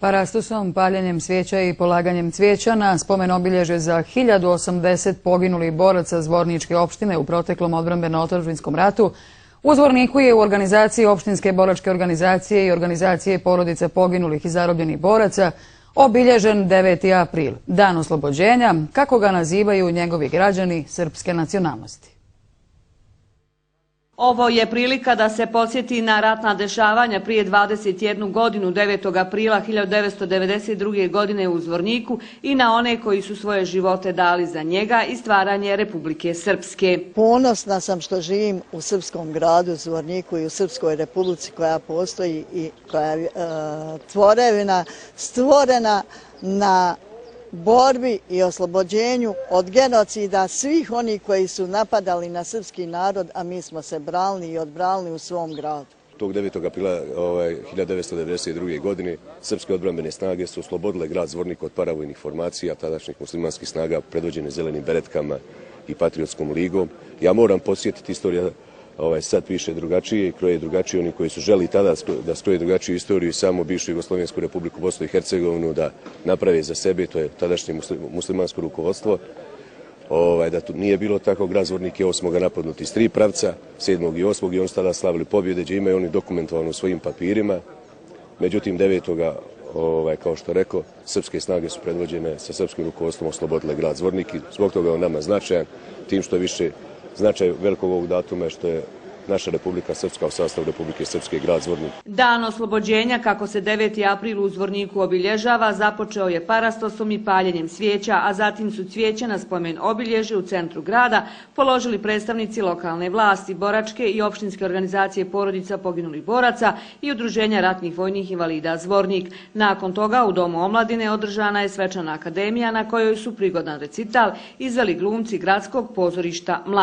Parastosom, paljenjem svijeća i polaganjem cvijeća na spomen obilježje za 1080 poginulih boraca Zvorničke opštine u proteklom odbrambeno-otadžbinskom ratu, u Zvorniku je u organizaciji Opštinske boračke organizacije i organizacije porodice poginulih i zarobljenih boraca obilježen 9. april, dan oslobođenja, kako ga nazivaju njegovi građani srpske nacionalnosti. Ovo je prilika da se podsjeti na ratna dešavanja prije 21 godinu 9. aprila 1992. godine u Zvorniku i na one koji su svoje živote dali za njega i stvaranje Republike Srpske. Ponosna sam što živim u srpskom gradu Zvorniku i u Srpskoj republici koja postoji i koja je tvorevina stvorena na borbi i oslobođenju od genocida svih onih koji su napadali na srpski narod, a mi smo se branili i odbranili u svom gradu. Tog 9. aprila 1992. godine srpske odbrambene snage su oslobodile grad Zvornik od paravojnih formacija tadašnjih muslimanskih snaga predvođene zelenim beretkama i patriotskom ligom. Ja moram podsjetiti, istorija sad piše drugačije i kroje drugačije. Oni koji su želi tada da skroje drugačiju istoriju i samo bivšu Jugoslovensku republiku Bosnu i Hercegovinu da naprave za sebe, to je tadašnje muslimansko rukovodstvo, da tu nije bilo tako. Grad Zvornik je 8. napadnut iz 3 pravca, 7. i 8. i on su tada slavili pobjede, gdje imaju oni dokumentovano u svojim papirima. Međutim, 9. kao što rekao, srpske snage su predvođene sa srpskim rukovodstvom oslobodile grad Zvornik i zbog toga je on nama značajan, tim što je više značaj velikog ovog datuma što je naša Republika Srpska u sastavu Republike Srpske i grad Zvornik. Dan oslobođenja, kako se 9. april u Zvorniku obilježava, započeo je parastosom i paljenjem svijeća, a zatim su cvijeće na spomen obilježje u centru grada položili predstavnici lokalne vlasti, boračke i opštinske organizacije porodica poginulih boraca i Udruženja ratnih vojnih invalida Zvornik. Nakon toga u Domu omladine održana je svečana akademija na kojoj su prigodan recital izveli glumci gradskog pozorišta Mladost.